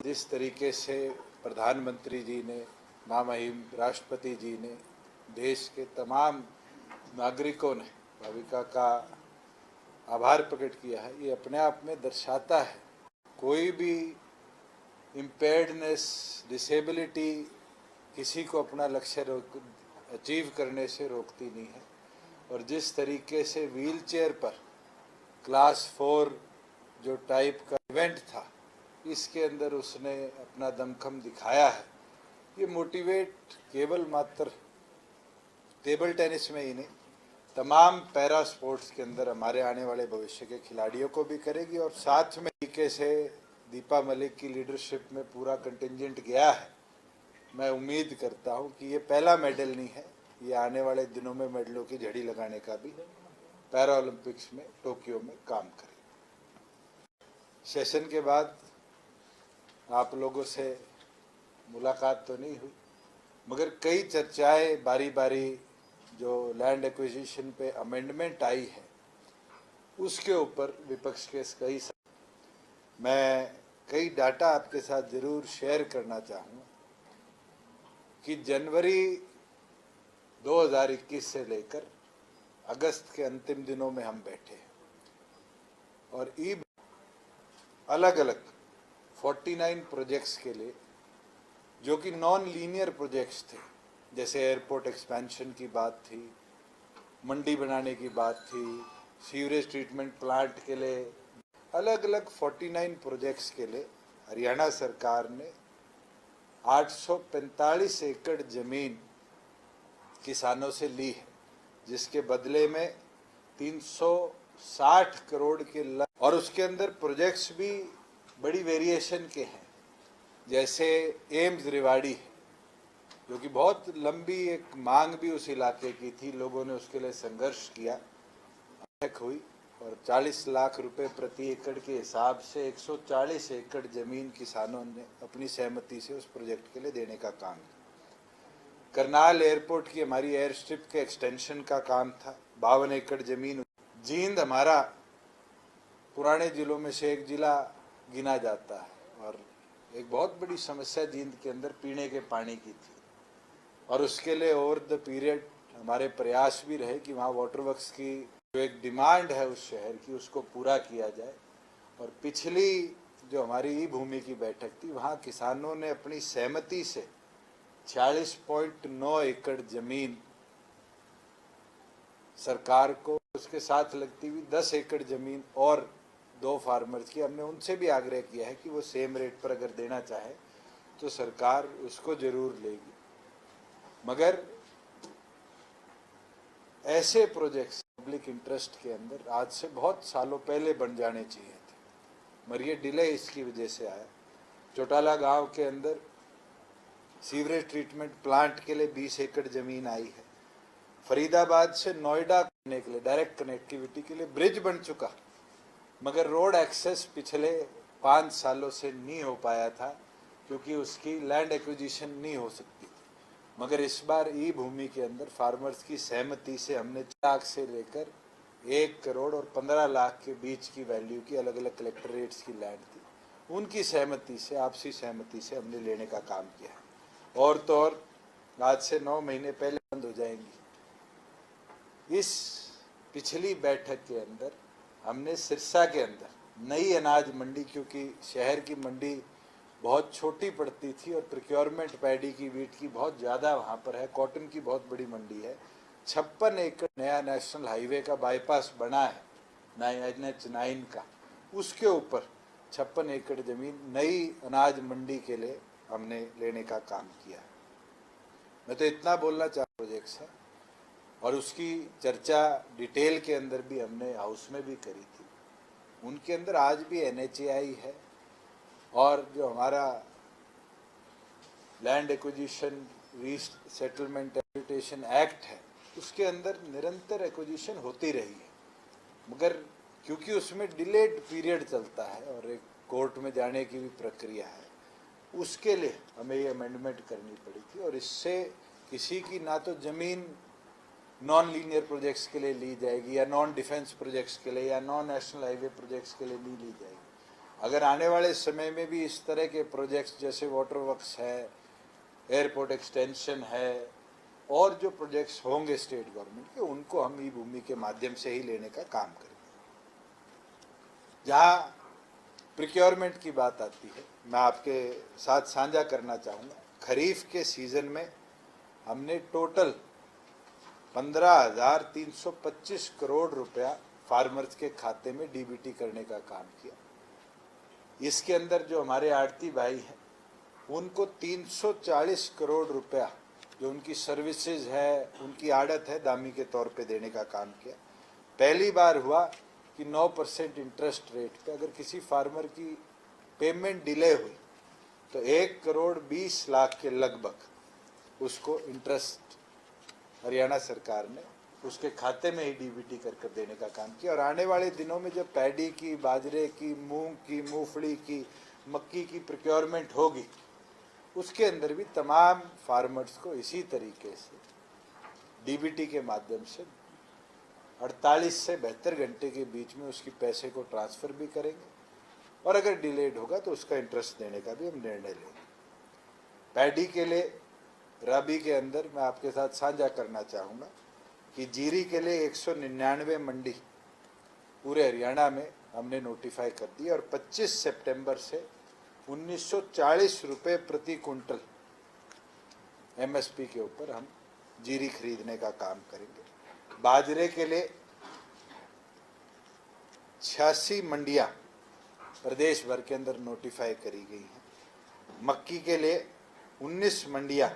जिस तरीके से प्रधानमंत्री जी ने, महामहिम राष्ट्रपति जी ने, देश के तमाम नागरिकों ने भाविका का आभार प्रकट किया है, ये अपने आप में दर्शाता है कोई भी इम्पेयर्डनेस, डिसेबिलिटी किसी को अपना लक्ष्य अचीव करने से रोकती नहीं है। और जिस तरीके से व्हील चेयर पर क्लास 4 जो टाइप का इवेंट था, इसके अंदर उसने अपना दमखम दिखाया है। ये मोटिवेट केवल मात्र टेबल टेनिस में ही नहीं, तमाम पैरा स्पोर्ट्स के अंदर हमारे आने वाले भविष्य के खिलाड़ियों को भी करेगी। और साथ में तरीके से दीपा मलिक की लीडरशिप में पूरा कंटिंजेंट गया है। मैं उम्मीद करता हूं कि ये पहला मेडल नहीं है, ये आने वाले दिनों में मेडलों की झड़ी लगाने का भी पैरा ओलंपिक्स में टोक्यो में काम करेगा। सेशन के बाद आप लोगों से मुलाकात तो नहीं हुई, मगर कई चर्चाएं बारी बारी जो लैंड एक्विजिशन पे अमेंडमेंट आई है उसके ऊपर विपक्ष के मैं कई डाटा आपके साथ जरूर शेयर करना चाहूँगा कि जनवरी 2021 से लेकर अगस्त के अंतिम दिनों में हम बैठे हैं और अलग अलग 49 प्रोजेक्ट्स के लिए, जो कि नॉन लीनियर प्रोजेक्ट्स थे, जैसे एयरपोर्ट एक्सपेंशन की बात थी, मंडी बनाने की बात थी, सीवरेज ट्रीटमेंट प्लांट के लिए, अलग अलग 49 प्रोजेक्ट्स के लिए हरियाणा सरकार ने 845 एकड़ जमीन किसानों से ली है, जिसके बदले में 360 करोड़ के और उसके अंदर प्रोजेक्ट्स भी बड़ी वेरिएशन के हैं, जैसे एम्स रेवाड़ी है, जो कि बहुत लंबी एक मांग भी उस इलाके की थी, लोगों ने उसके लिए संघर्ष किया, हुई और 40 लाख रुपए प्रति एकड़ के हिसाब से 140 एकड़ जमीन किसानों ने अपनी सहमति से उस प्रोजेक्ट के लिए देने का काम किया। करनाल एयरपोर्ट की हमारी एयर स्ट्रिप के एक्सटेंशन का काम था, 52 एकड़ जमीन। जींद हमारा पुराने जिलों में से एक जिला गिना जाता है और एक बहुत बड़ी समस्या जींद के अंदर पीने के पानी की थी, और उसके लिए ओवर द पीरियड हमारे प्रयास भी रहे कि वहाँ वाटर वर्क्स की जो एक डिमांड है उस शहर की, उसको पूरा किया जाए। और पिछली जो हमारी ई भूमि की बैठक थी, वहाँ किसानों ने अपनी सहमति से 46.9 एकड़ जमीन सरकार को, उसके साथ लगती हुई 10 एकड़ जमीन और 2 फार्मर्स की, हमने उनसे भी आग्रह किया है कि वो सेम रेट पर अगर देना चाहे तो सरकार उसको जरूर लेगी। मगर ऐसे प्रोजेक्ट्स पब्लिक इंटरेस्ट के अंदर आज से बहुत सालों पहले बन जाने चाहिए थे, मगर ये डिले इसकी वजह से आया। चौटाला गांव के अंदर सीवरेज ट्रीटमेंट प्लांट के लिए 20 एकड़ जमीन आई है। फरीदाबाद से नोएडा करने के लिए डायरेक्ट कनेक्टिविटी के लिए ब्रिज बन चुका, मगर रोड एक्सेस पिछले 5 सालों से नहीं हो पाया था क्योंकि उसकी लैंड एक्विजिशन नहीं हो सकती। मगर इस बार ई भूमि के अंदर फार्मर्स की सहमति से हमने 4 लाख से लेकर 1 करोड़ और 15 लाख के बीच की वैल्यू की अलग अलग कलेक्टरेट्स की लैंड थी, उनकी सहमति से, आपसी सहमति से हमने लेने का काम किया है। और तो और आज से 9 महीने पहले बंद हो जाएंगी। इस पिछली बैठक के अंदर हमने सिरसा के अंदर नई अनाज मंडी, क्योंकि शहर की मंडी बहुत छोटी पड़ती थी और प्रोक्योरमेंट पैडी की, वीट की बहुत ज़्यादा वहाँ पर है, कॉटन की बहुत बड़ी मंडी है, 56 एकड़ नया नेशनल हाईवे का बाईपास बना है, NH9 का, उसके ऊपर 56 एकड़ जमीन नई अनाज मंडी के लिए हमने लेने का काम किया है। मैं तो इतना बोलना चाहता, प्रोजेक्ट्स है और उसकी चर्चा डिटेल के अंदर भी हमने हाउस में भी करी थी। उनके अंदर आज भी NHAI है और जो हमारा land acquisition resettlement application act है, उसके अंदर निरंतर एक्विजिशन होती रही है, मगर क्योंकि उसमें डिलेड पीरियड चलता है और एक कोर्ट में जाने की भी प्रक्रिया है, उसके लिए हमें ये अमेंडमेंट करनी पड़ी थी। और इससे किसी की ना तो ज़मीन नॉन लीनियर प्रोजेक्ट्स के लिए ली जाएगी या नॉन डिफेंस प्रोजेक्ट्स के लिए या नॉन नेशनल हाईवे प्रोजेक्ट्स के लिए नहीं ली जाएगी, अगर आने वाले समय में भी इस तरह के प्रोजेक्ट्स जैसे वाटर वर्क्स है, एयरपोर्ट एक्सटेंशन है और जो प्रोजेक्ट्स होंगे स्टेट गवर्नमेंट के, उनको हम ई भूमि के माध्यम से ही लेने का काम करेंगे। जहाँ प्रिक्योरमेंट की बात आती है, मैं आपके साथ साझा करना चाहूँगा, खरीफ के सीज़न में हमने टोटल 15,325 करोड़ रुपया फार्मर्स के खाते में डीबीटी करने का काम किया। इसके अंदर जो हमारे आड़ती भाई हैं उनको 340 करोड़ रुपया जो उनकी सर्विसेज है, उनकी आड़त है, दामी के तौर पे देने का काम किया। पहली बार हुआ कि 9% इंटरेस्ट रेट पे अगर किसी फार्मर की पेमेंट डिले हुई तो 1,20,00,000 के लगभग उसको इंटरेस्ट हरियाणा सरकार ने उसके खाते में ही डीबीटी कर देने का काम किया। और आने वाले दिनों में जब पैडी की, बाजरे की, मूंग की, मूंगफली की, मक्की की प्रिक्योरमेंट होगी, उसके अंदर भी तमाम फार्मर्स को इसी तरीके से डीबीटी के माध्यम से 48 से 72 घंटे के बीच में उसकी पैसे को ट्रांसफ़र भी करेंगे और अगर डिलेड होगा तो उसका इंटरेस्ट देने का भी हम निर्णय लेंगे। पैडी के लिए रबी के अंदर मैं आपके साथ साझा करना चाहूँगा कि जीरी के लिए 199 मंडी पूरे हरियाणा में हमने नोटिफाई कर दी और 25 सितंबर से 1940 रुपये प्रति कुंटल एमएसपी के ऊपर हम जीरी खरीदने का काम करेंगे। बाजरे के लिए 86 मंडियां प्रदेश भर के अंदर नोटिफाई करी गई हैं। मक्की के लिए 19 मंडियां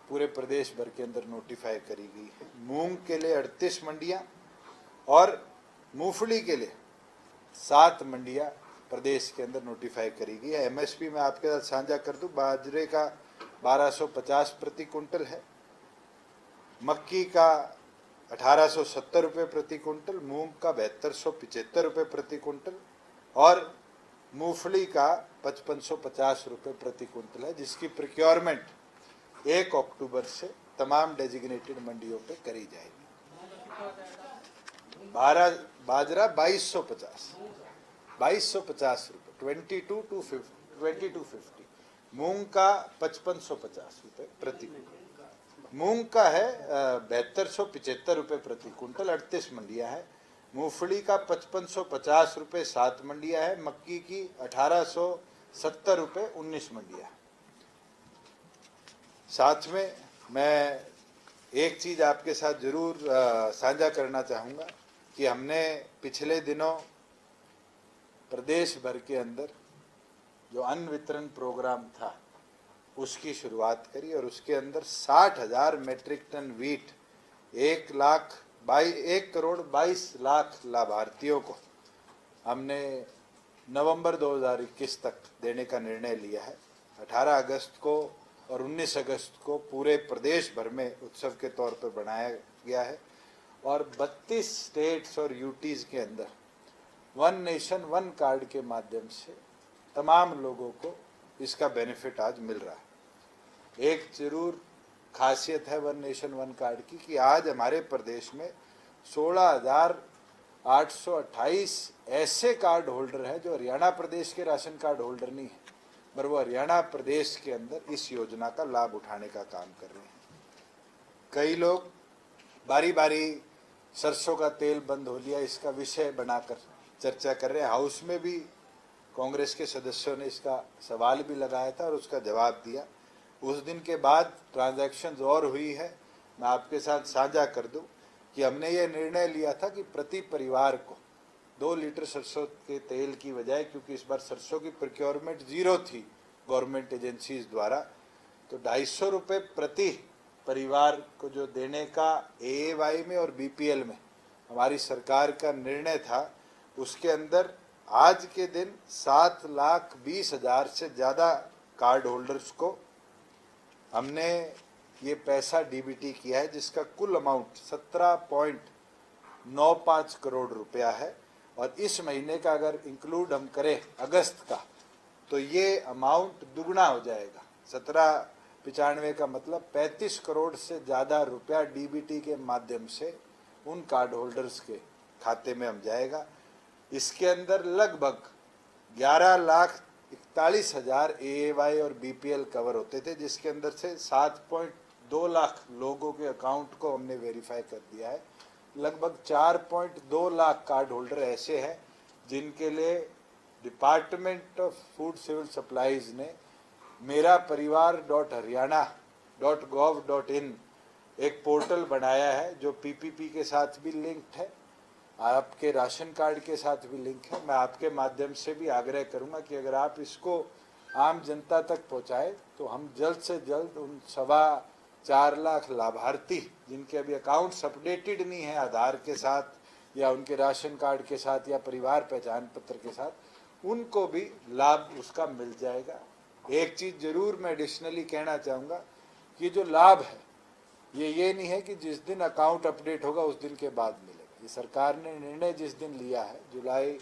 पूरे प्रदेश भर के अंदर नोटिफाई करी गई है। मूंग के लिए 38 मंडियां और मूंगफली के लिए 7 मंडियां प्रदेश के अंदर नोटिफाई करी गई है। एमएसपी में आपके साथ साझा कर दूं, बाजरे का 1250 प्रति कुंटल है, मक्की का 1870 रुपये प्रति कुंटल, मूंग का 7275 रुपये प्रति कुंटल और मूंगफली का 5550 रुपये प्रति कुंटल है, जिसकी प्रिक्योरमेंट 1 अक्टूबर से तमाम डेजिग्नेटेड मंडियों पे करी जाएगी। बाजरा 2250 रुपये 2250, मूंग का 5550 रुपये प्रति कुंटल, मूंग का है 7275 रुपये प्रति कुंटल, 38 मंडियां है। मूंगफली का 5550 रुपये 7 मंडियां है। मक्की की 1870 रुपये 19 मंडियां है। साथ में मैं एक चीज़ आपके साथ ज़रूर साझा करना चाहूँगा कि हमने पिछले दिनों प्रदेश भर के अंदर जो अन्न वितरण प्रोग्राम था उसकी शुरुआत करी और उसके अंदर 60,000 मैट्रिक टन वीट 1,22,00,000 लाभार्थियों को हमने नवंबर 2021 तक देने का निर्णय लिया है। 18 अगस्त को और 19 अगस्त को पूरे प्रदेश भर में उत्सव के तौर पर बनाया गया है और 32 स्टेट्स और यूटीज़ के अंदर वन नेशन वन कार्ड के माध्यम से तमाम लोगों को इसका बेनिफिट आज मिल रहा है। एक जरूर खासियत है वन नेशन वन कार्ड की कि आज हमारे प्रदेश में 16,828 ऐसे कार्ड होल्डर हैं जो हरियाणा प्रदेश के राशन कार्ड होल्डर नहीं है, पर वो हरियाणा प्रदेश के अंदर इस योजना का लाभ उठाने का काम कर रहे हैं। कई लोग बारी बारी सरसों का तेल बंद हो लिया इसका विषय बनाकर चर्चा कर रहे हैं। हाउस में भी कांग्रेस के सदस्यों ने इसका सवाल भी लगाया था और उसका जवाब दिया। उस दिन के बाद ट्रांजैक्शंस और हुई है। मैं आपके साथ साझा कर दूं कि हमने ये निर्णय लिया था कि प्रति परिवार को 2 लीटर सरसों के तेल की बजाय, क्योंकि इस बार सरसों की प्रोक्योरमेंट 0 थी गवर्नमेंट एजेंसीज द्वारा, तो 250 रुपये प्रति परिवार को जो देने का एएवाई में और बीपीएल में हमारी सरकार का निर्णय था, उसके अंदर आज के दिन 7,20,000 से ज़्यादा कार्ड होल्डर्स को हमने ये पैसा डीबीटी किया है, जिसका कुल अमाउंट 17.95 करोड़ रुपया है। और इस महीने का अगर इंक्लूड हम करें अगस्त का तो ये अमाउंट दुगना हो जाएगा। 1795 का मतलब 35 करोड़ से ज़्यादा रुपया डीबीटी के माध्यम से उन कार्ड होल्डर्स के खाते में हम जाएगा। इसके अंदर लगभग 11,41,000 AAY और BPL कवर होते थे, जिसके अंदर से 7.2 लाख लोगों के अकाउंट को हमने वेरीफाई कर दिया है। लगभग 4.2 लाख कार्ड होल्डर ऐसे हैं जिनके लिए department of food civil supplies ने मेरा परिवार .haryana.gov.in एक पोर्टल बनाया है जो PPP के साथ भी लिंक्ड है, आपके राशन कार्ड के साथ भी लिंक है। मैं आपके माध्यम से भी आग्रह करूंगा कि अगर आप इसको आम जनता तक पहुंचाए तो हम जल्द से जल्द उन 4.25 लाख लाभार्थी जिनके अभी अकाउंट्स अपडेटेड नहीं है आधार के साथ या उनके राशन कार्ड के साथ या परिवार पहचान पत्र के साथ, उनको भी लाभ उसका मिल जाएगा। एक चीज जरूर मैं एडिशनली कहना चाहूँगा कि जो लाभ है ये नहीं है कि जिस दिन अकाउंट अपडेट होगा उस दिन के बाद मिलेगा। ये सरकार ने निर्णय जिस दिन लिया है, जुलाई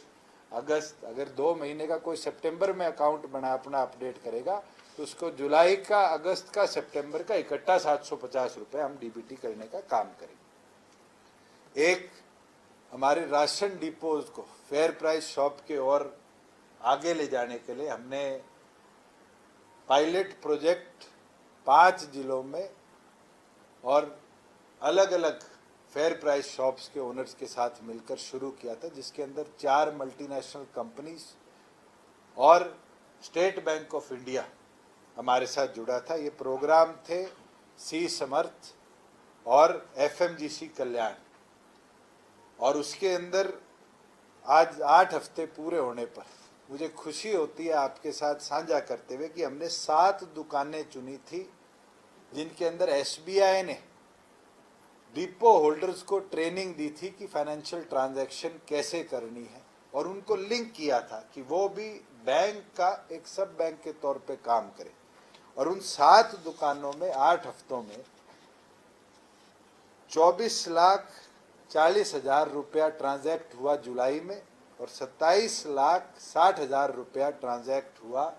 अगस्त, अगर 2 महीने का कोई सितंबर में अकाउंट बना अपना अपडेट करेगा तो उसको जुलाई का, अगस्त का, सितंबर का इकट्ठा 750 रुपये हम DBT करने का काम करेंगे। एक हमारे राशन डिपोज को फेयर प्राइस शॉप के और आगे ले जाने के लिए हमने पायलट प्रोजेक्ट 5 जिलों में और अलग अलग फेयर प्राइस शॉप्स के ओनर्स के साथ मिलकर शुरू किया था, जिसके अंदर 4 मल्टीनेशनल कंपनीज और स्टेट बैंक ऑफ इंडिया हमारे साथ जुड़ा था। ये प्रोग्राम थे सी समर्थ और FMGC कल्याण, और उसके अंदर आज 8 हफ्ते पूरे होने पर मुझे खुशी होती है आपके साथ साझा करते हुए कि हमने 7 दुकानें चुनी थी जिनके अंदर SBI ने डिपो होल्डर्स को ट्रेनिंग दी थी कि फाइनेंशियल ट्रांजैक्शन कैसे करनी है, और उनको लिंक किया था कि वो भी बैंक का एक सब बैंक के तौर पे काम करे। और उन 7 दुकानों में 8 हफ्तों में 24,40,000 रुपया ट्रांजैक्ट हुआ जुलाई में, और 27,60,000 रुपया ट्रांजैक्ट हुआ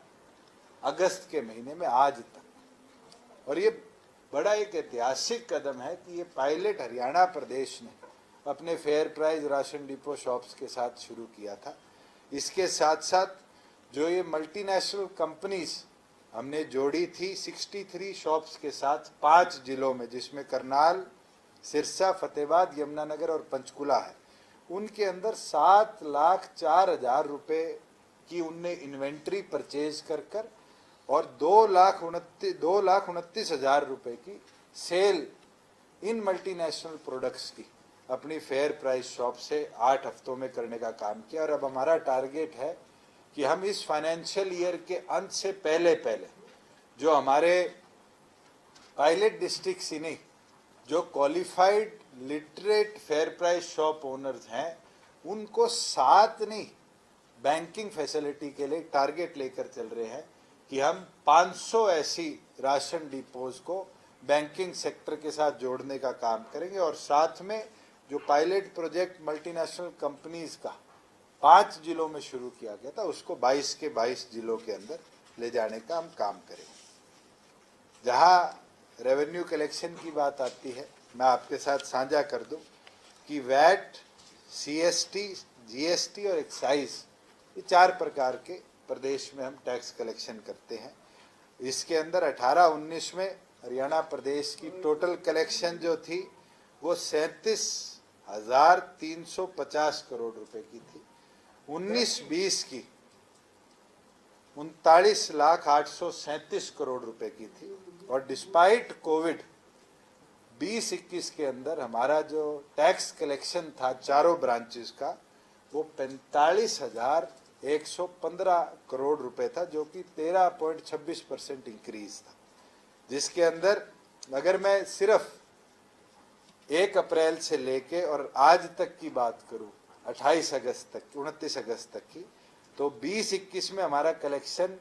अगस्त के महीने में आज तक। और ये बड़ा एक ऐतिहासिक कदम है कि ये पायलट हरियाणा प्रदेश ने अपने fair price ration depot shops के साथ शुरू किया था। इसके साथ साथ जो ये मल्टीनेशनल कंपनीज हमने जोड़ी थी 63 शॉप्स के साथ 5 जिलों में, जिसमें करनाल, सिरसा, फतेहाबाद, यमुनानगर और पंचकुला है, उनके अंदर 7,04,000 रुपये की उनने इन्वेंट्री परचेज कर और 2,29,000 रुपये की सेल इन मल्टीनेशनल प्रोडक्ट्स की अपनी फेयर प्राइस शॉप से 8 हफ्तों में करने का काम किया। और अब हमारा टारगेट है कि हम इस फाइनेंशियल ईयर के अंत से पहले जो हमारे पायलट डिस्ट्रिक्ट ही नहीं, जो qualified literate fair price shop owners हैं, उनको 7 नहीं बैंकिंग फैसिलिटी के लिए टारगेट लेकर चल रहे हैं कि हम 500 ऐसी राशन डिपोज को बैंकिंग सेक्टर के साथ जोड़ने का काम करेंगे। और साथ में जो पायलट प्रोजेक्ट मल्टीनेशनल कंपनीज का 5 जिलों में शुरू किया गया था, उसको 22 के 22 जिलों के अंदर ले जाने का हम काम करेंगे। जहां रेवेन्यू कलेक्शन की बात आती है, मैं आपके साथ साझा कर दूं कि वैट, CST, GST और एक्साइज, ये 4 प्रकार के प्रदेश में हम टैक्स कलेक्शन करते हैं। इसके अंदर 18-19 में हरियाणा प्रदेश की टोटल कलेक्शन जो थी वो 37,350 करोड़ रुपए की थी। 19-20 की 39,837 करोड़ रुपए की थी। और डिस्पाइट कोविड 20-21 के अंदर हमारा जो टैक्स कलेक्शन था चारों ब्रांचेस का, वो 45,115 करोड़ रुपए था, जो कि 13.26% इंक्रीज था। जिसके अंदर अगर मैं सिर्फ 1 अप्रैल से लेके और आज तक की बात करूं, 28 अगस्त तक, 29 अगस्त तक की, तो 20-21 में हमारा कलेक्शन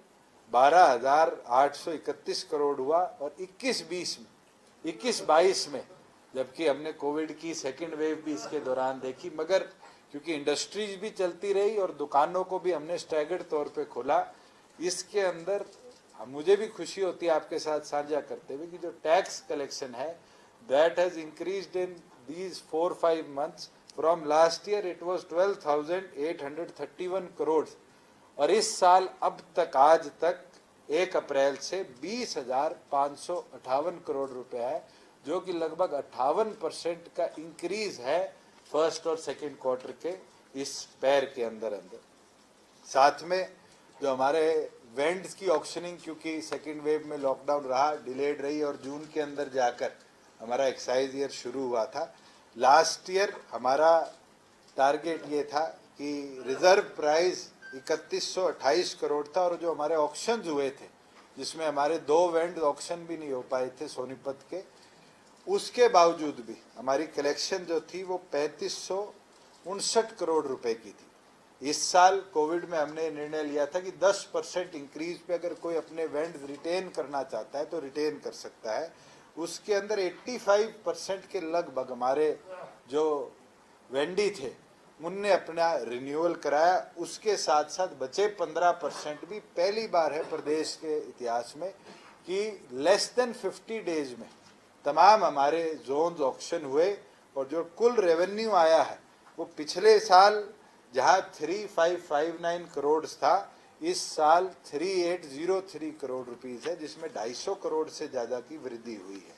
12,831 करोड़ हुआ। और 21-22 में, जबकि हमने कोविड की सेकेंड वेव भी इसके दौरान देखी, मगर क्योंकि इंडस्ट्रीज भी चलती रही और दुकानों को भी हमने स्टैगर्ड तौर पे खोला, इसके अंदर मुझे भी खुशी होती है आपके साथ साझा करते हुए कि जो टैक्स कलेक्शन है, that has increased in these 4-5 months। From last year it was 12,831 crore और इस साल अब तक आज तक 1 अप्रैल से 20,558 करोड़ रुपए है, जो कि लगभग 58% का इंक्रीज है फर्स्ट और सेकंड क्वार्टर के इस पैर के अंदर। साथ में जो हमारे वेंड्स की ऑक्शनिंग, क्योंकि सेकेंड वेव में लॉकडाउन रहा, डिलेड रही और जून के अंदर जाकर हमारा एक्साइज ईयर शुरू हुआ था। लास्ट ईयर हमारा टारगेट ये था कि रिजर्व प्राइस 3128 करोड़ था, और जो हमारे ऑक्शंस हुए थे जिसमें हमारे 2 वेंड ऑक्शन भी नहीं हो पाए थे सोनीपत के, उसके बावजूद भी हमारी कलेक्शन जो थी वो 3559 करोड़ रुपए की थी। इस साल कोविड में हमने निर्णय लिया था कि 10% इंक्रीज पे अगर कोई अपने वेंड रिटेन करना चाहता है तो रिटेन कर सकता है। उसके अंदर 85% के लगभग हमारे जो वेंडी थे उनने अपना रिन्यूअल कराया। उसके साथ साथ बचे 15% भी पहली बार है प्रदेश के इतिहास में कि लेस देन 50 डेज में तमाम हमारे जोन्स ऑक्शन हुए, और जो कुल रेवेन्यू आया है वो पिछले साल जहां 3559 करोड़ था, इस साल 3803 करोड़ रुपीस है, जिसमें 250 करोड़ से ज्यादा की वृद्धि हुई है।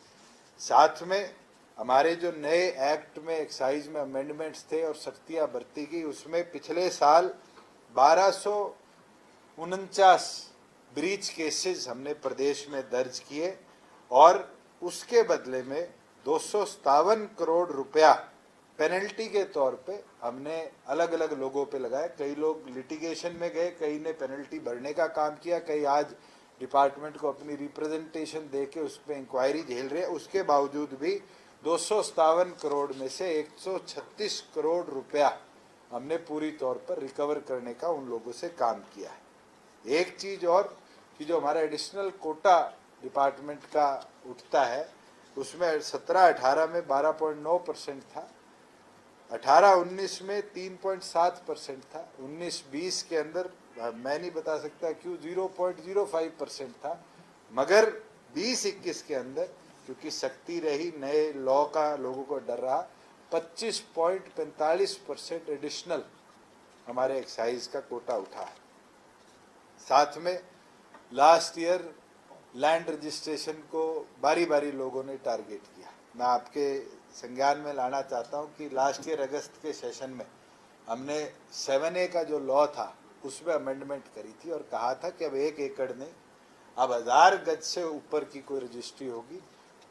साथ में हमारे जो नए एक्ट में एक्साइज में अमेंडमेंट्स थे और सख्तियां बरती गई, उसमें पिछले साल 1249 ब्रीच केसेस हमने प्रदेश में दर्ज किए, और उसके बदले में 257 करोड़ रुपया पेनल्टी के तौर पे हमने अलग अलग लोगों पे लगाए। कई लोग लिटिगेशन में गए, कई ने पेनल्टी भरने का काम किया, कई आज डिपार्टमेंट को अपनी रिप्रेजेंटेशन दे के उस पर इंक्वायरी झेल रहे हैं। उसके बावजूद भी 257 करोड़ में से 136 करोड़ रुपया हमने पूरी तौर पर रिकवर करने का उन लोगों से काम किया है। एक चीज और कि जो हमारा एडिशनल कोटा डिपार्टमेंट का उठता है, उसमें 17-18 में 12.9% था, 18-19 में 3.7% था, 19-20 के अंदर मैं नहीं बता सकता क्यों 0.05% था, मगर 20-21 के अंदर क्योंकि सख्ती रही, नए लॉ का लोगों को डर रहा, 25.45% एडिशनल हमारे एक्साइज का कोटा उठा है। साथ में लास्ट ईयर लैंड रजिस्ट्रेशन को बारी बारी लोगों ने टारगेट किया। मैं आपके संज्ञान में लाना चाहता हूं कि लास्ट ईयर अगस्त के सेशन में हमने 7A का जो लॉ था उसमें अमेंडमेंट करी थी और कहा था कि अब 1 एकड़ नहीं, अब 1000 गज से ऊपर की कोई रजिस्ट्री होगी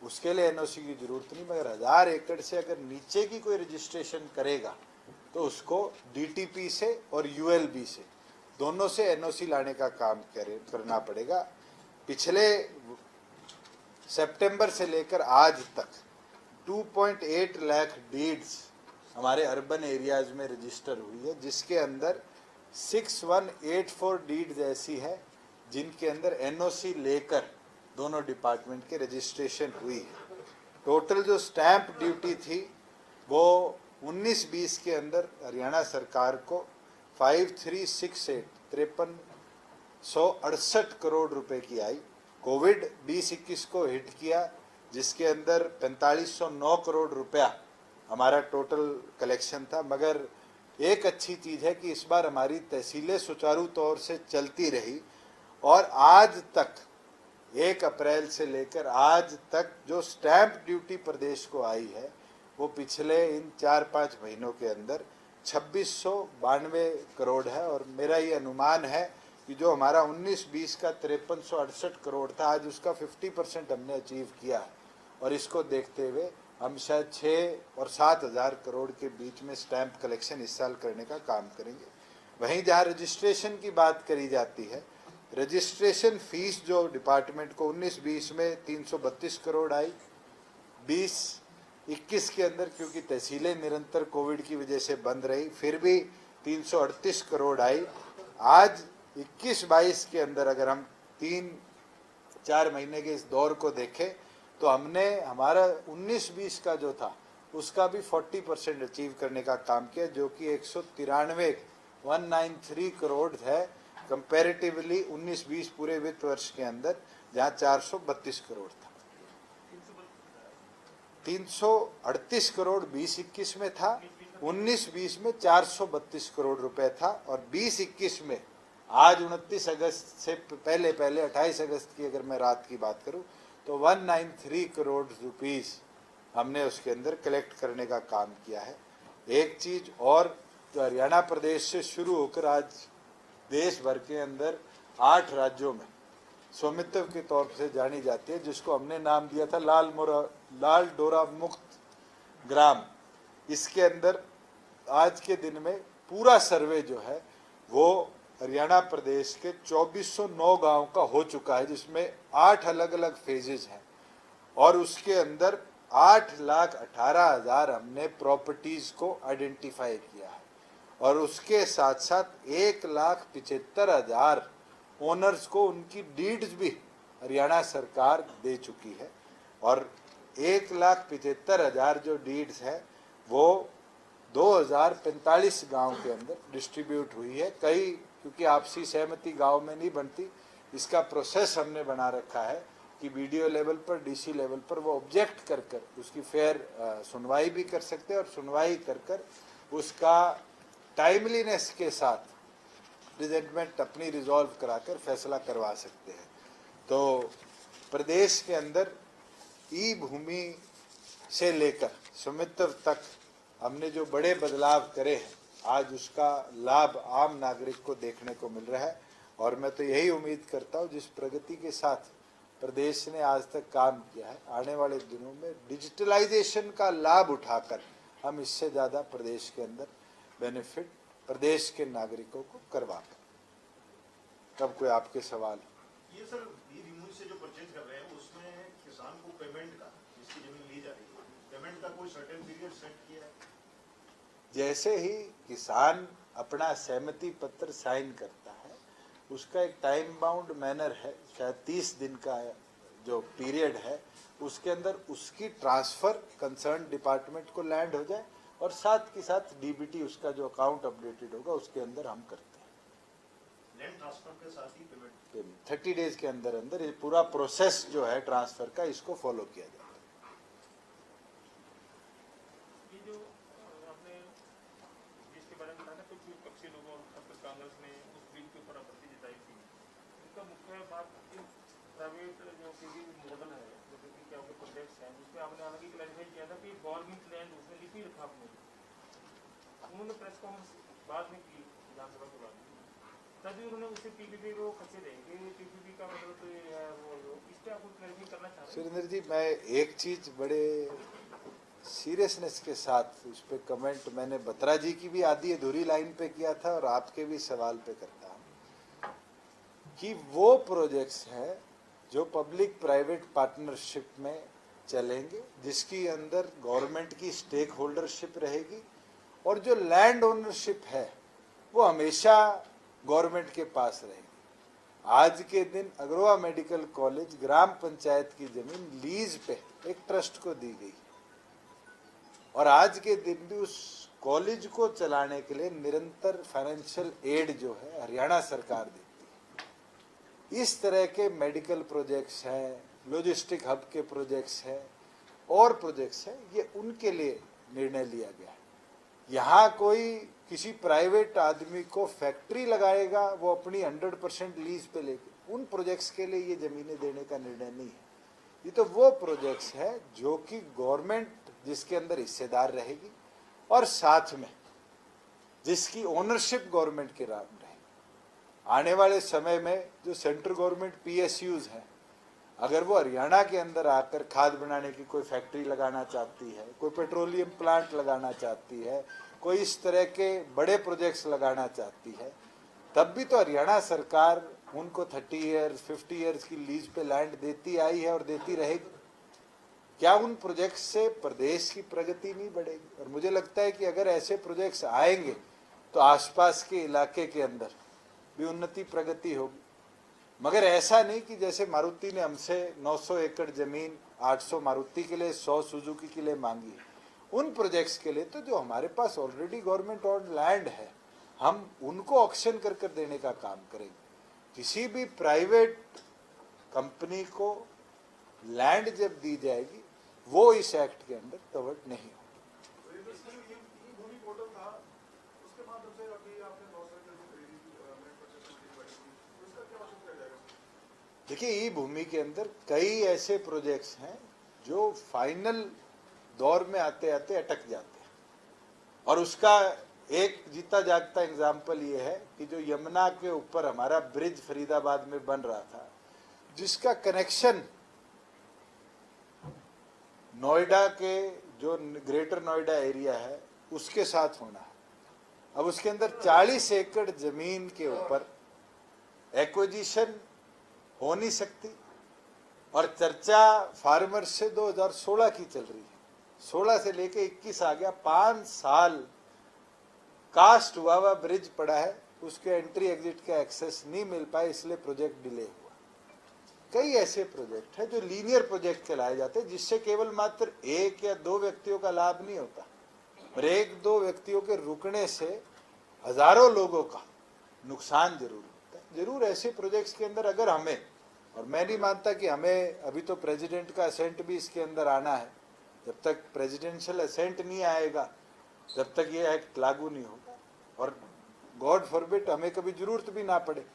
उसके लिए एनओसी की जरूरत नहीं, मगर 1000 एकड़ से अगर नीचे की कोई रजिस्ट्रेशन करेगा तो उसको डीटीपी से और यूएलबी से दोनों से एनओसी लाने का काम करना पड़ेगा। पिछले सितंबर से लेकर आज तक 2.8 लाख डीड्स हमारे अर्बन एरियाज में रजिस्टर हुई है, जिसके अंदर 6184 डीड्स ऐसी है जिनके अंदर एनओसी लेकर दोनों डिपार्टमेंट के रजिस्ट्रेशन हुई है। टोटल जो स्टैंप ड्यूटी थी वो 19-20 के अंदर हरियाणा सरकार को 5368 करोड़ रुपए की आई। कोविड 20-21 को हिट किया, जिसके अंदर 4509 करोड़ रुपया हमारा टोटल कलेक्शन था। मगर एक अच्छी चीज है कि इस बार हमारी तहसीलें सुचारू तौर से चलती रही, और आज तक 1 अप्रैल से लेकर आज तक जो स्टैंप ड्यूटी प्रदेश को आई है वो पिछले इन 4-5 महीनों के अंदर 2692 करोड़ है। और मेरा ये अनुमान है कि जो हमारा 19-20 का 5368 करोड़ था, आज उसका 50% हमने अचीव किया है, और इसको देखते हुए हम शायद 6 और 7 हज़ार करोड़ के बीच में स्टैंप कलेक्शन इस साल करने का काम करेंगे। वहीं जहाँ रजिस्ट्रेशन की बात करी जाती है, रजिस्ट्रेशन फीस जो डिपार्टमेंट को 19-20 में 332 करोड़ आई, 20-21 के अंदर क्योंकि तहसीलें निरंतर कोविड की वजह से बंद रही फिर भी 338 करोड़ आई। आज 21-22 के अंदर अगर हम 3-4 महीने के इस दौर को देखें तो हमने हमारा 19-20 का जो था उसका भी 40% अचीव करने का काम किया, जो कि 193 करोड़ है कंपैरेटिवली 19-20 पूरे वित्त वर्ष के अंदर, जहां 432 करोड़ था। 338 करोड़ 20-21 में था, 19-20 में 432 करोड़ रुपए था, और 20-21 में आज 29 अगस्त से पहले 28 अगस्त की अगर मैं रात की बात करूं तो 193 करोड़ रुपीस हमने उसके अंदर कलेक्ट करने का काम किया है। एक चीज और, तो हरियाणा प्रदेश से शुरू होकर आज देश भर के अंदर 8 राज्यों में स्वामित्व के तौर से जानी जाती है, जिसको हमने नाम दिया था लाल डोरा मुक्त ग्राम। इसके अंदर आज के दिन में पूरा सर्वे जो है वो हरियाणा प्रदेश के 2409 गांव का हो चुका है, जिसमें 8 अलग अलग फेजेस हैं और उसके अंदर 8,18,000 हमने प्रॉपर्टीज को आइडेंटिफाई किया है और उसके साथ साथ 1,75,000 ओनर्स को उनकी डीड्स भी हरियाणा सरकार दे चुकी है और 1,75,000 जो डीड्स है वो 2045 गांव के अंदर डिस्ट्रीब्यूट हुई है। कई क्योंकि आपसी सहमति गांव में नहीं बनती, इसका प्रोसेस हमने बना रखा है कि वीडियो लेवल पर, डीसी लेवल पर वो ऑब्जेक्ट कर कर उसकी फेयर सुनवाई भी कर सकते हैं और सुनवाई कर कर उसका टाइमलीनेस के साथ रिजेंटमेंट अपनी रिजॉल्व कराकर फैसला करवा सकते हैं। तो प्रदेश के अंदर ई भूमि से लेकर स्वामित्व तक हमने जो बड़े बदलाव करे हैं, आज उसका लाभ आम नागरिक को देखने को मिल रहा है और मैं तो यही उम्मीद करता हूँ जिस प्रगति के साथ प्रदेश ने आज तक काम किया है, आने वाले दिनों में डिजिटलाइजेशन का लाभ उठाकर हम इससे ज़्यादा प्रदेश के अंदर बेनिफिट प्रदेश के नागरिकों को करवा पाए। तब कोई आपके सवाल? ये सर से जो परचेज कर रहे हैं उसमें किसान को पेमेंट का, जिसकी जमीन ली जा रही है, पेमेंट का कोई सर्टेन पीरियड सेट किया है? जैसे ही किसान अपना सहमति पत्र साइन करता है उसका एक टाइम बाउंड मैनर है, शायद 30 दिन का जो पीरियड है उसके अंदर उसकी ट्रांसफर कंसर्न डिपार्टमेंट को लैंड हो जाए और साथ के साथ डीबीटी उसका जो अकाउंट अपडेटेड होगा उसके अंदर हम करते हैं। लैंड ट्रांसफर के साथ ही पेमेंट 30 डेज के अंदर अंदर ये पूरा प्रोसेस जो है ट्रांसफर का इसको फॉलो किया जाता है। कांग्रेस ने उस बिल के ऊपर आपत्ति जताई थी, इसका मुख्य बात प्राइवेट जो मॉडल है जैसे कि क्या आपके प्रोजेक्ट्स हैं उसमें आपने हालांकि क्लैरिफाई किया था कि गवर्नमेंट लैंड उसमें लिख ही रखा आपने, उन्होंने प्रेस कॉन्फ्रेंस बाद में की विधानसभा के बाद, तभी उन्होंने उसे पीपीपी को खर्चे देंगे, पीपीपी का मतलब तो ये है वो इस पर आपको क्लैरिफाई करना चाह रहे हैं? सुरेंद्र जी, मैं एक चीज बड़े सीरियसनेस के साथ उस पर कमेंट मैंने बत्रा जी की भी आधी अधूरी लाइन पे किया था और आपके भी सवाल पे करता हूं कि वो प्रोजेक्ट्स हैं जो पब्लिक प्राइवेट पार्टनरशिप में चलेंगे, जिसकी अंदर गवर्नमेंट की स्टेक होल्डरशिप रहेगी और जो लैंड ओनरशिप है वो हमेशा गवर्नमेंट के पास रहेगी। आज के दिन अग्रवा मेडिकल कॉलेज ग्राम पंचायत की जमीन लीज पे एक ट्रस्ट को दी गई और आज के दिन भी उस कॉलेज को चलाने के लिए निरंतर फाइनेंशियल एड जो है हरियाणा सरकार देती है। इस तरह के मेडिकल प्रोजेक्ट्स हैं, लॉजिस्टिक हब के प्रोजेक्ट्स हैं और प्रोजेक्ट्स हैं, ये उनके लिए निर्णय लिया गया है। यहाँ कोई किसी प्राइवेट आदमी को फैक्ट्री लगाएगा वो अपनी 100% लीज पे लेके, उन प्रोजेक्ट्स के लिए ये जमीनें देने का निर्णय नहीं है। ये तो वो प्रोजेक्ट्स है जो कि गवर्नमेंट जिसके अंदर हिस्सेदार रहेगी और साथ में जिसकी ओनरशिप गवर्नमेंट के नाम रहेगी। आने वाले समय में जो सेंट्रल गवर्नमेंट पीएसयूज हैं, अगर वो हरियाणा के अंदर आकर खाद बनाने की कोई फैक्ट्री लगाना चाहती है, कोई पेट्रोलियम प्लांट लगाना चाहती है, कोई इस तरह के बड़े प्रोजेक्ट्स लगाना चाहती है, तब भी तो हरियाणा सरकार उनको 30 ईयर्स 50 ईयर्स की लीज पे लैंड देती आई है और देती रहेगी। क्या उन प्रोजेक्ट्स से प्रदेश की प्रगति नहीं बढ़ेगी? और मुझे लगता है कि अगर ऐसे प्रोजेक्ट्स आएंगे तो आसपास के इलाके के अंदर भी उन्नति प्रगति होगी। मगर ऐसा नहीं कि जैसे मारुति ने हमसे 900 एकड़ जमीन 800 मारुति के लिए 100 सुजुकी के लिए मांगी है, उन प्रोजेक्ट्स के लिए तो जो हमारे पास ऑलरेडी गवर्नमेंट ऑन लैंड है हम उनको ऑक्शन कर कर देने का काम करेंगे। किसी भी प्राइवेट कंपनी को लैंड जब दी जाएगी वो इस एक्ट के अंदर कवर्ड नहीं हो। देखिए, ई भूमि के अंदर कई ऐसे प्रोजेक्ट्स हैं जो फाइनल दौर में आते आते अटक जाते हैं, और उसका एक जीता जागता एग्जाम्पल ये है कि जो यमुना के ऊपर हमारा ब्रिज फरीदाबाद में बन रहा था, जिसका कनेक्शन नोएडा के जो ग्रेटर नोएडा एरिया है उसके साथ होना है। अब उसके अंदर 40 एकड़ जमीन के ऊपर एक्विजिशन हो नहीं सकती, और चर्चा फार्मर से 2016 की चल रही है। 16 से लेके 21 आ गया, 5 साल कास्ट हुआ ब्रिज पड़ा है, उसके एंट्री एग्जिट का एक्सेस नहीं मिल पाए, इसलिए प्रोजेक्ट डिले हुआ। कई ऐसे प्रोजेक्ट हैं जो लीनियर प्रोजेक्ट कहलाए जाते हैं, जिससे केवल मात्र एक या दो व्यक्तियों का लाभ नहीं होता, और एक दो व्यक्तियों के रुकने से हजारों लोगों का नुकसान जरूर होता है। जरूर ऐसे प्रोजेक्ट्स के अंदर अगर हमें, और मैं नहीं मानता कि हमें अभी तो प्रेसिडेंट का असेंट भी इसके अंदर आना है, जब तक प्रेसिडेंशियल असेंट नहीं आएगा जब तक ये एक्ट लागू नहीं होगा, और गॉड फॉरबिड हमें कभी जरूरत भी ना पड़े,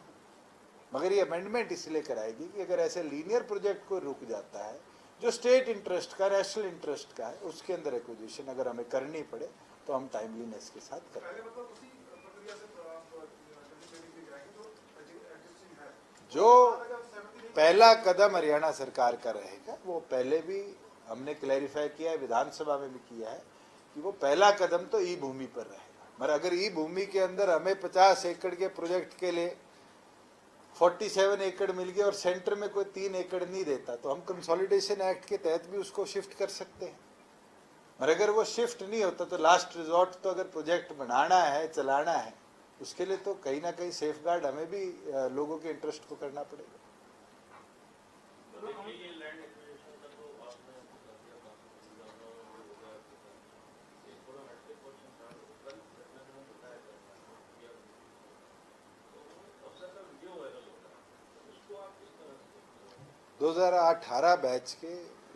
मगर ये अमेंडमेंट इसलिए कराएगी कि अगर ऐसे लीनियर प्रोजेक्ट को रुक जाता है जो स्टेट इंटरेस्ट का, नेशनल इंटरेस्ट का है, उसके अंदर एक्विजिशन अगर हमें करनी पड़े तो हम टाइमलीनेस के साथ करें। जो पहला कदम हरियाणा सरकार का रहेगा, वो पहले भी हमने क्लैरिफाई किया है, विधानसभा में भी किया है कि वो पहला कदम तो ई भूमि पर रहेगा। मगर अगर ई भूमि के अंदर हमें 50 एकड़ के प्रोजेक्ट के लिए 47 एकड़ मिल गया और सेंटर में कोई 3 एकड़ नहीं देता, तो हम कंसोलिडेशन एक्ट के तहत भी उसको शिफ्ट कर सकते हैं। और अगर वो शिफ्ट नहीं होता तो लास्ट रिजॉर्ट तो अगर प्रोजेक्ट बनाना है, चलाना है, उसके लिए तो कहीं ना कहीं सेफ गार्ड हमें भी लोगों के इंटरेस्ट को करना पड़ेगा। तो 2018 बैच के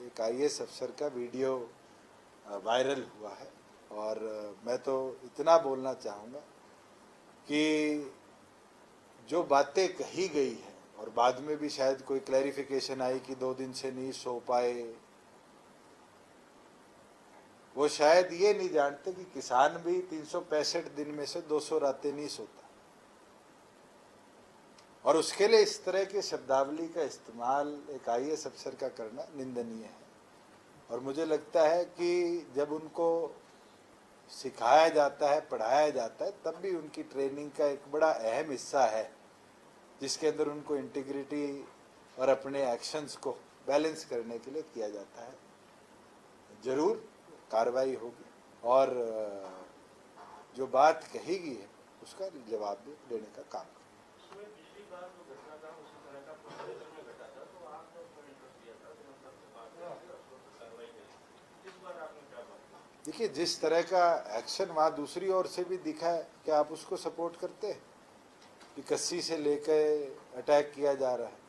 एक IAS अफसर का वीडियो वायरल हुआ है, और मैं तो इतना बोलना चाहूँगा कि जो बातें कही गई है, और बाद में भी शायद कोई क्लैरिफिकेशन आई कि 2 दिन से नहीं सो पाए, वो शायद ये नहीं जानते कि किसान भी 365 दिन में से 200 रातें नहीं सोता, और उसके लिए इस तरह के शब्दावली का इस्तेमाल एक IAS अफसर का करना निंदनीय है। और मुझे लगता है कि जब उनको सिखाया जाता है, पढ़ाया जाता है, तब भी उनकी ट्रेनिंग का एक बड़ा अहम हिस्सा है जिसके अंदर उनको इंटीग्रिटी और अपने एक्शंस को बैलेंस करने के लिए किया जाता है। जरूर कार्रवाई होगी, और जो बात कही गई है उसका जवाब भी देने का काम। देखिए, जिस तरह का एक्शन वहाँ दूसरी ओर से भी दिखा है, क्या आप उसको सपोर्ट करते हैं कि कस्सी से लेकर अटैक किया जा रहा है?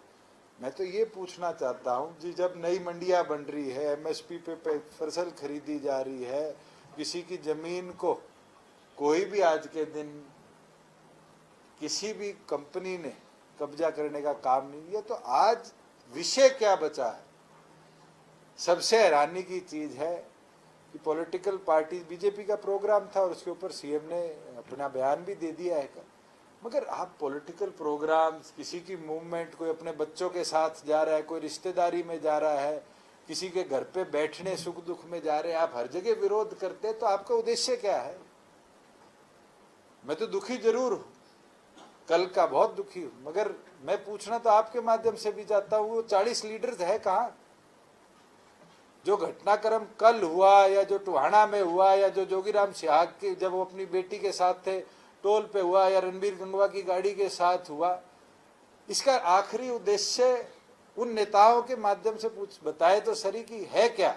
मैं तो ये पूछना चाहता हूँ जी, जब नई मंडियाँ बन रही है, MSP पे फसल खरीदी जा रही है, किसी की जमीन को कोई भी आज के दिन किसी भी कंपनी ने कब्जा करने का काम नहीं किया, तो आज विषय क्या बचा है? सबसे हैरानी की चीज है कि पॉलिटिकल पार्टी, बीजेपी का प्रोग्राम था और उसके ऊपर CM ने अपना बयान भी दे दिया है, मगर आप पॉलिटिकल प्रोग्राम्स, किसी की मूवमेंट, कोई अपने बच्चों के साथ जा रहा है, कोई रिश्तेदारी में जा रहा है, किसी के घर पे बैठने सुख दुख में जा रहे हैं, आप हर जगह विरोध करते हैं, तो आपका उद्देश्य क्या है? मैं तो दुखी जरूर हूँ, कल का बहुत दुखी हूँ, मगर मैं पूछना तो आपके माध्यम से भी चाहता हूँ, वो 40 लीडर्स है कहाँ? जो घटनाक्रम कल हुआ, या जो टोहाना में हुआ, या जो जोगीराम सिहाग के जब वो अपनी बेटी के साथ थे टोल पे हुआ, या रणबीर गंगवा की गाड़ी के साथ हुआ, इसका आखिरी उद्देश्य उन नेताओं के माध्यम से बताए तो सही कि है क्या?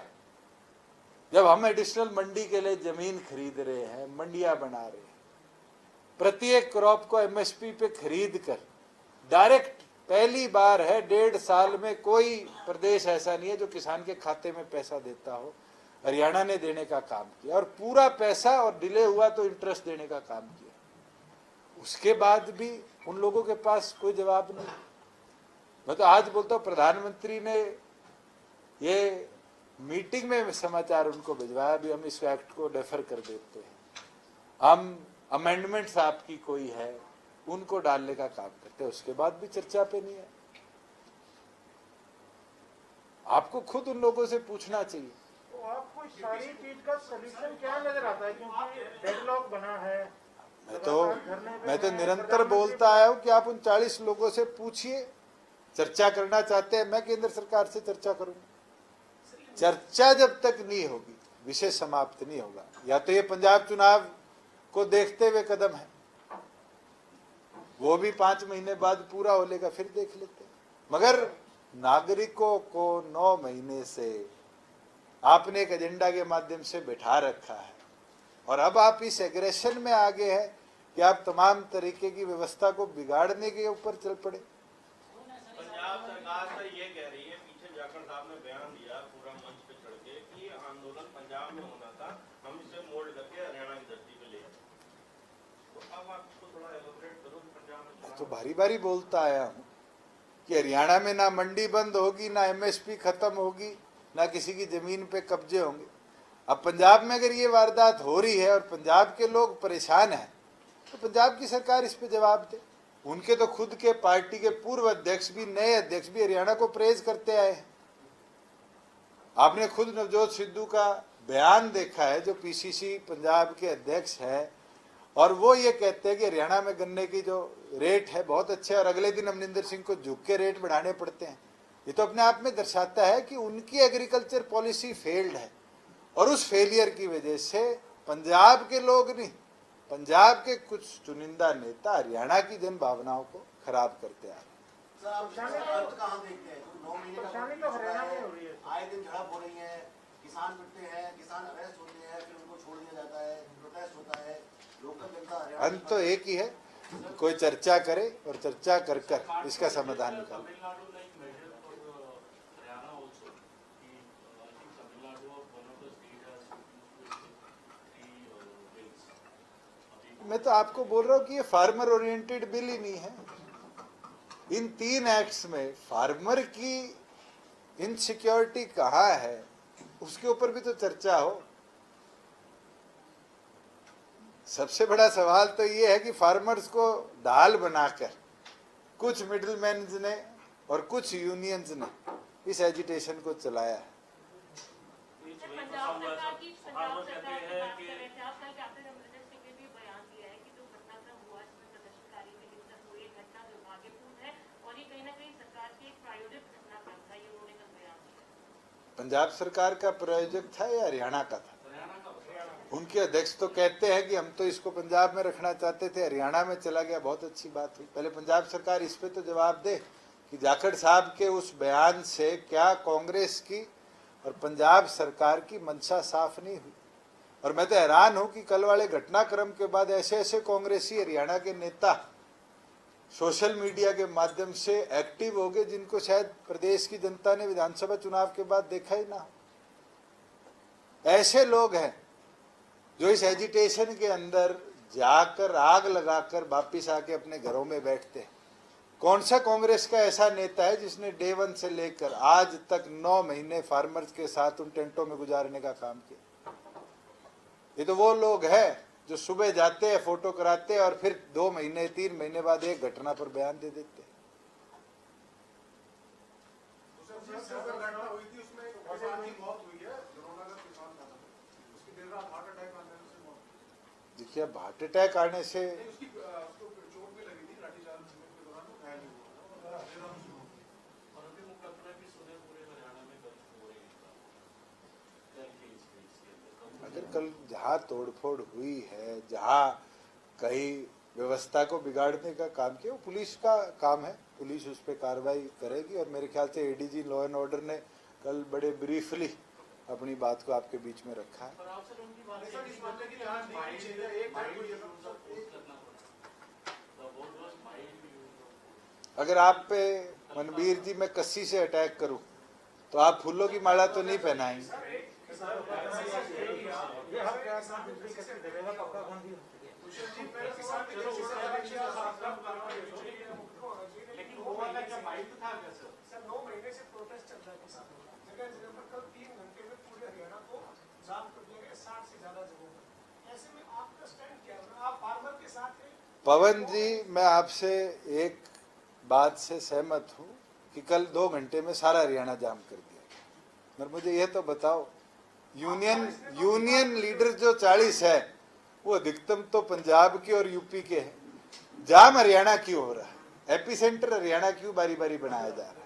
जब हम एडिशनल मंडी के लिए जमीन खरीद रहे हैं, मंडियां बना रहे हैं, प्रत्येक क्रॉप को MSP पे खरीद कर डायरेक्ट, पहली बार है 1.5 साल में कोई प्रदेश ऐसा नहीं है जो किसान के खाते में पैसा देता हो, हरियाणा ने देने का काम किया, और पूरा पैसा, और डिले हुआ तो इंटरेस्ट देने का काम किया। उसके बाद भी उन लोगों के पास कोई जवाब नहीं। मैं तो आज बोलता हूँ प्रधानमंत्री ने ये मीटिंग में समाचार उनको भिजवाया, भी हम इस एक्ट को डेफर कर देते हैं, हम अमेंडमेंट्स आपकी कोई है उनको डालने का काम करते हैं, उसके बाद भी चर्चा पे नहीं है। आपको खुद उन लोगों से पूछना चाहिए। तो आपको इस सारी चीज का सलूशन क्या नजर आता है, क्योंकि डेडलॉक बना है। मैं तो निरंतर बोलता आया हूं कि आप उन 40 लोगों से पूछिए, चर्चा करना चाहते हैं, मैं केंद्र सरकार से चर्चा करूंगा। चर्चा जब तक नहीं होगी विषय समाप्त नहीं होगा। या तो ये पंजाब चुनाव को देखते हुए कदम है, वो भी 5 महीने बाद पूरा हो लेगा, फिर देख लेते हैं। मगर नागरिकों को 9 महीने से आपने एक एजेंडा के माध्यम से बैठा रखा है और अब आप इस एग्रेशन में आगे हैं कि आप तमाम तरीके की व्यवस्था को बिगाड़ने के ऊपर चल पड़े। पंजाब सरकार तो ये कह रही है, पीछे जाखड़ साहब ने बयान दिया पूरा मंच पे चढ़ के कि आंदोलन पंजाब में होना था, हम इसे मोल्ड करके हरियाणा की धरती पे ले आए। तो अब आप इसको थोड़ा एलोबरेट करो कि पंजाब में तो बारी बारी बोलता आया हूं कि हरियाणा में ना मंडी बंद होगी, ना एमएसपी खत्म होगी, ना किसी की जमीन पे कब्जे होंगे। अब पंजाब में अगर ये वारदात हो रही है और पंजाब के लोग परेशान हैं, तो पंजाब की सरकार इस पे जवाब दे। उनके तो खुद के पार्टी के पूर्व अध्यक्ष भी, नए अध्यक्ष भी हरियाणा को प्रेज करते आए हैं। आपने खुद नवजोत सिद्धू का बयान देखा है, जो पीसीसी पंजाब के अध्यक्ष है, और वो ये कहते हैं कि हरियाणा में गन्ने की जो रेट है बहुत अच्छे, और अगले दिन अमरिंदर सिंह को झुक के रेट बढ़ाने पड़ते हैं। ये तो अपने आप में दर्शाता है कि उनकी एग्रीकल्चर पॉलिसी फेल्ड है, और उस फेलियर की वजह से पंजाब के लोग नहीं, पंजाब के कुछ चुनिंदा नेता हरियाणा की जन भावनाओं को खराब करते आ रहे हैं। सर, आप इसका अर्थ कहाँ देखते हैं? 9 महीने का परेशानी तो हरियाणा में हो रही है। आए दिन झड़प हो रही है, किसान पिटते हैं, किसान अरेस्ट होते हैं, फिर उनको छोड़ दिया जाता है, प्रोटेस्ट होता है, लोकल जनता हरियाणा। अंत तो एक ही है, कोई चर्चा करे और चर्चा कर कर इसका समाधान निकाले। मैं तो आपको बोल रहा हूँ कि ये फार्मर ओरिएंटेड बिल ही नहीं है। इन 3 एक्ट्स में फार्मर की इनसिक्योरिटी कहाँ है, उसके ऊपर भी तो चर्चा हो। सबसे बड़ा सवाल तो ये है कि फार्मर्स को ढाल बनाकर कुछ मिडिलमैन ने और कुछ यूनियंस ने इस एजिटेशन को चलाया है। पंजाब सरकार की बात कर रहे थे आप, कल कैप्टन अमरिंदर सिंह ने भी बयान दिया है कि जो घटनाक्रम हुआ इसमें प्रदर्शनकारी की हिंसा हुई, घटना दुर्भाग्यपूर्ण है और ये कहीं ना कहीं सरकार की एक प्रायोजित घटनाक्रम था, ये उन्होंने कल बयान दिया। पंजाब सरकार का प्रायोजक था या हरियाणा का था? उनके अध्यक्ष तो कहते हैं कि हम तो इसको पंजाब में रखना चाहते थे, हरियाणा में चला गया, बहुत अच्छी बात हुई। पहले पंजाब सरकार इस पे तो जवाब दे कि जाखड़ साहब के उस बयान से क्या कांग्रेस की और पंजाब सरकार की मंशा साफ नहीं हुई। और मैं तो हैरान हूं कि कल वाले घटनाक्रम के बाद ऐसे ऐसे कांग्रेसी हरियाणा के नेता सोशल मीडिया के माध्यम से एक्टिव हो गए, जिनको शायद प्रदेश की जनता ने विधानसभा चुनाव के बाद देखा ही ना। ऐसे लोग हैं जो इस एजिटेशन के अंदर जाकर आग लगाकर वापिस आके अपने घरों में बैठते हैं। कौन सा कांग्रेस का ऐसा नेता है जिसने डे 1 से लेकर आज तक 9 महीने फार्मर्स के साथ उन टेंटों में गुजारने का काम किया? ये तो वो लोग हैं जो सुबह जाते हैं, फोटो कराते हैं और फिर 2 महीने 3 महीने बाद एक घटना पर बयान दे देते हैं। देखिए, अब हार्ट अटैक आने से अगर कल जहाँ तोड़फोड़ हुई है, जहाँ कहीं व्यवस्था को बिगाड़ने का काम किया, वो पुलिस का काम है, पुलिस उस पर कार्रवाई करेगी। और मेरे ख्याल से एडीजी लॉ एंड ऑर्डर ने कल बड़े ब्रीफली अपनी बात को आपके बीच में रखा है। अगर आप पे मनबीर जी मैं कस्सी से अटैक करूं तो आप फूलों की माला तो नहीं पहनाएंगे। लेकिन वो वाला क्या फाइल था क्या सर? सर 9 महीने से प्रोटेस्ट चल रहा है किसानों का, जगह जगह पर कल 3 घंटे में पूरे हरियाणा को जाम कर दिया गया 60 से ज्यादा जगहों पर। ऐसे में आपका स्टैंड क्या है? आप फार्मर के साथ हैं? पवन जी, मैं आपसे एक बात से सहमत हूँ कि कल 2 घंटे में सारा हरियाणा जाम कर दिया, मगर मुझे यह तो बताओ, यूनियन लीडर जो 40 है वो अधिकतम तो पंजाब के और यूपी के हैं, जाम हरियाणा क्यों हो रहा है? एपिसेंटर हरियाणा क्यों बारी बारी बनाया जा रहा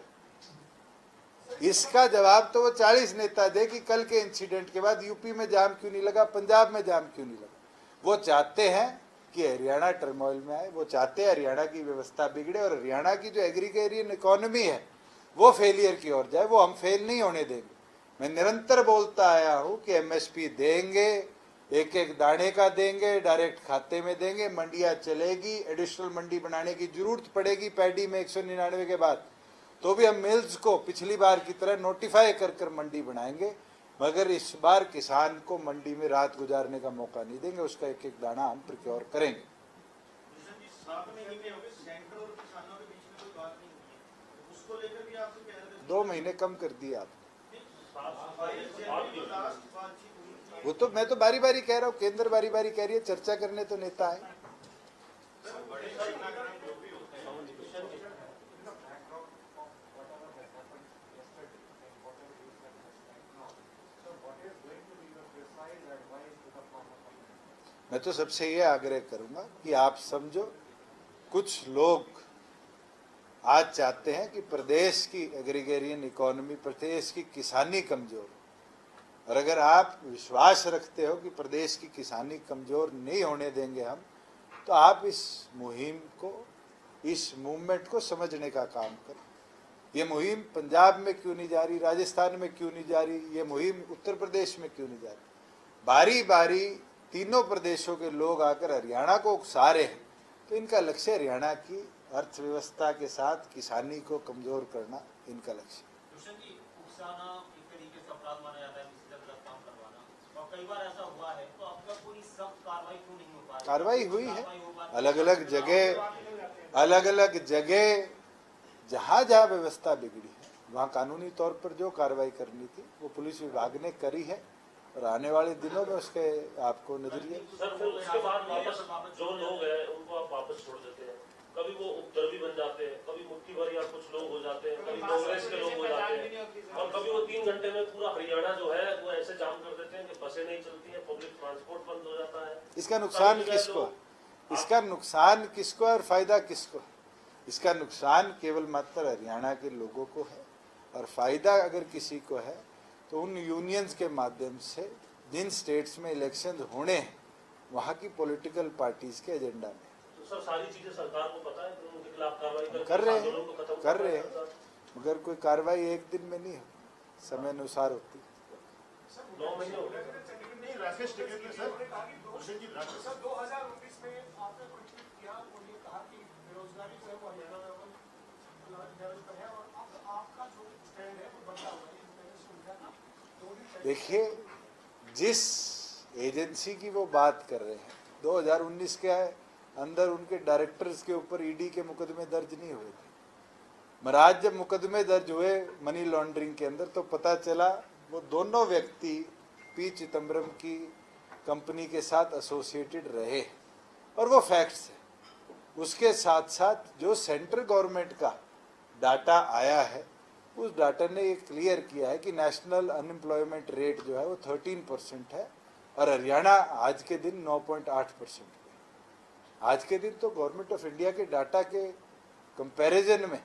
है? इसका जवाब तो वो 40 नेता दे कि कल के इंसिडेंट के बाद यूपी में जाम क्यों नहीं लगा, पंजाब में जाम क्यों नहीं लगा। वो चाहते हैं कि हरियाणा टर्मोइल में आए, वो चाहते हैं हरियाणा की व्यवस्था बिगड़े और हरियाणा की जो एग्रीगेरियन इकोनॉमी है वो फेलियर की ओर जाए। वो हम फेल नहीं होने देंगे। मैं निरंतर बोलता आया हूं कि एमएसपी देंगे, एक एक दाने का देंगे, डायरेक्ट खाते में देंगे, मंडियां चलेगी, एडिशनल मंडी बनाने की जरूरत पड़ेगी पैडी में 199 के बाद, तो भी हम मिल्स को पिछली बार की तरह नोटिफाई कर कर मंडी बनाएंगे, मगर इस बार किसान को मंडी में रात गुजारने का मौका नहीं देंगे, उसका एक एक दाना हम प्रिक्योर करेंगे। भूषण जी, 7 महीने हो गए, सेंटर और किसानों के बीच में कोई बात नहीं हुई है, उसको लेकर भी आपसे कह रहे थे 2 महीने कम कर दिए आप। लास्ट बातचीत हुई थी। वो तो मैं तो बारी बारी कह रहा हूँ, केंद्र बारी बारी कह रही है, चर्चा करने तो नेता है। बड़े घटनाक्रम जो भी होते हैं, मैं तो सबसे ये आग्रह करूंगा कि आप समझो, कुछ लोग आज चाहते हैं कि प्रदेश की एग्रीगेरियन इकोनॉमी, प्रदेश की किसानी कमजोर, और अगर आप विश्वास रखते हो कि प्रदेश की किसानी कमजोर नहीं होने देंगे हम, तो आप इस मुहिम को, इस मूवमेंट को समझने का काम करें। ये मुहिम पंजाब में क्यों नहीं जारी, राजस्थान में क्यों नहीं जारी, ये मुहिम उत्तर प्रदेश में क्यों नहीं जारी? बारी बारी तीनों प्रदेशों के लोग आकर हरियाणा को उकसा रहे हैं, तो इनका लक्ष्य हरियाणा की अर्थव्यवस्था के साथ किसानी को कमजोर करना इनका लक्ष्य। भूषण जी, उकसाना एक तरीके से अपराध माना जाता है, किसी से गलत काम करवाना, और कई बार ऐसा हुआ है, तो अब तक कोई सख्त कार्रवाई क्यों नहीं हो पा रही? कार्रवाई हुई है अलग अलग जगह जहाँ जहाँ व्यवस्था बिगड़ी है, वहाँ कानूनी तौर पर जो कार्रवाई करनी थी वो पुलिस विभाग ने करी है, और आने वाले दिनों में उसके आपको नजरिए। सर, फिर उसके बाद वापस जो लोग हैं उनको आप वापस छोड़ देते हैं, कभी वो उपद्रवी बन जाते हैं, कभी मुट्ठी भर या कुछ लोग हो जाते हैं, कभी कांग्रेस के लोग हो जाते हैं, और कभी वो 3 घंटे में पूरा हरियाणा जो है वो ऐसे जाम कर देते हैं कि बसें नहीं चलती हैं, पब्लिक ट्रांसपोर्ट बंद हो जाता है। इसका नुकसान किसको, इसका नुकसान किसको और फायदा किसको? इसका नुकसान केवल मात्र हरियाणा के लोगों को है, और फायदा अगर किसी को है तो उन यूनियंस के माध्यम से जिन स्टेट्स में इलेक्शन होने हैं वहाँ की पॉलिटिकल पार्टीज के एजेंडा में। तो सर, सारी चीजें सरकार को पता है, तो उनके खिलाफ कार्रवाई कर रहे हैं, मगर कोई कार्रवाई एक दिन में नहीं होती, समय अनुसार होती है। 9 महीने हो गए। नहीं, राकेश टिकट में सर, भूषण जी, राकेश सर 2019 में आपने कोई ट्वीट किया और ये कहा कि बेरोजगारी जो है वो हरियाणा में लेवल पर है, और अब आपका जो स्टैंड है वो बदला हुआ है, ये मैंने सुना था। देखिए, जिस एजेंसी की वो बात कर रहे हैं, 2019 के अंदर उनके डायरेक्टर्स के ऊपर ईडी के मुकदमे दर्ज नहीं हुए थे। महाराज जब मुकदमे दर्ज हुए मनी लॉन्ड्रिंग के अंदर, तो पता चला वो दोनों व्यक्ति पी चिदम्बरम की कंपनी के साथ एसोसिएटेड रहे, और वो फैक्ट्स है। उसके साथ साथ जो सेंट्रल गवर्नमेंट का डाटा आया है, उस डाटा ने ये क्लियर किया है कि नेशनल अनएम्प्लॉयमेंट रेट जो है वो 13% है, और हरियाणा आज के दिन 9.8% पे। आज के दिन तो गवर्नमेंट ऑफ इंडिया के डाटा के कंपैरिजन में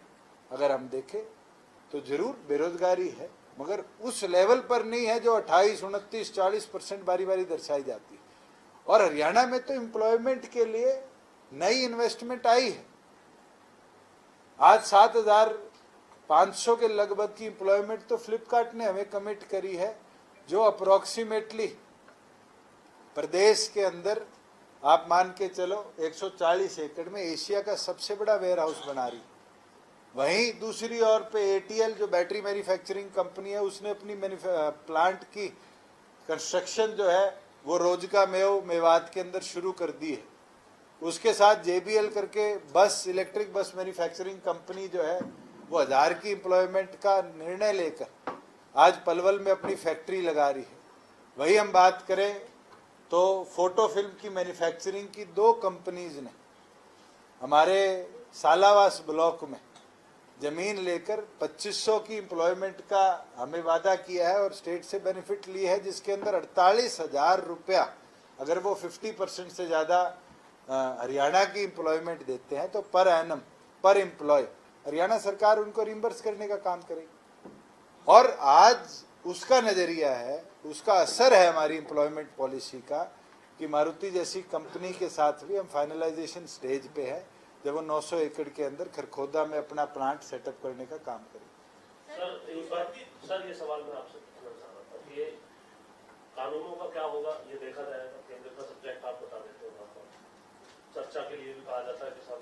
अगर हम देखें तो जरूर बेरोजगारी है, मगर उस लेवल पर नहीं है जो 28, 29, 40% बारी बारी दर्शाई जाती है। और हरियाणा में तो एम्प्लॉयमेंट के लिए नई इन्वेस्टमेंट आई है। आज 7,500 के लगभग की एम्प्लॉयमेंट तो फ्लिपकार्ट ने हमें कमिट करी है, जो अप्रोक्सीमेटली प्रदेश के अंदर आप मान के चलो 140 एकड़ में एशिया का सबसे बड़ा वेयर हाउस बना रही। वहीं दूसरी ओर पे एटीएल जो बैटरी मैन्युफैक्चरिंग कंपनी है, उसने अपनी प्लांट की कंस्ट्रक्शन जो है वो रोजका मेवात के अंदर शुरू कर दी है। उसके साथ JBL करके बस, इलेक्ट्रिक बस मैन्युफैक्चरिंग कंपनी जो है वो 1000 की एम्प्लॉयमेंट का निर्णय लेकर आज पलवल में अपनी फैक्ट्री लगा रही है। वही हम बात करें तो फोटो फिल्म की मैन्युफैक्चरिंग की 2 कंपनीज ने हमारे सालावास ब्लॉक में जमीन लेकर 2500 की एम्प्लॉयमेंट का हमें वादा किया है और स्टेट से बेनिफिट ली है, जिसके अंदर 48,000 रुपया अगर वो 50% से ज़्यादा हरियाणा की एम्प्लॉयमेंट देते हैं तो पर एनम पर एम्प्लॉय हरियाणा सरकार उनको रिम्बर्स करने का काम करेगी। और आज उसका नज़रिया है, उसका असर है हमारी एम्प्लॉयमेंट पॉलिसी का कि मारुति जैसी कंपनी के साथ भी हम फाइनलाइजेशन स्टेज पे है जब वो 900 एकड़ के अंदर खरखोदा में अपना प्लांट सेटअप करने का काम करेंगे। सर एक बार सर ये सवाल मैं आपसे पूछना चाह रहा था, ये कानूनों का क्या होगा ये देखा जाएगा, केंद्र का सब्जेक्ट आप बता देते हो, चर्चा के लिए भी कहा जाता है किसान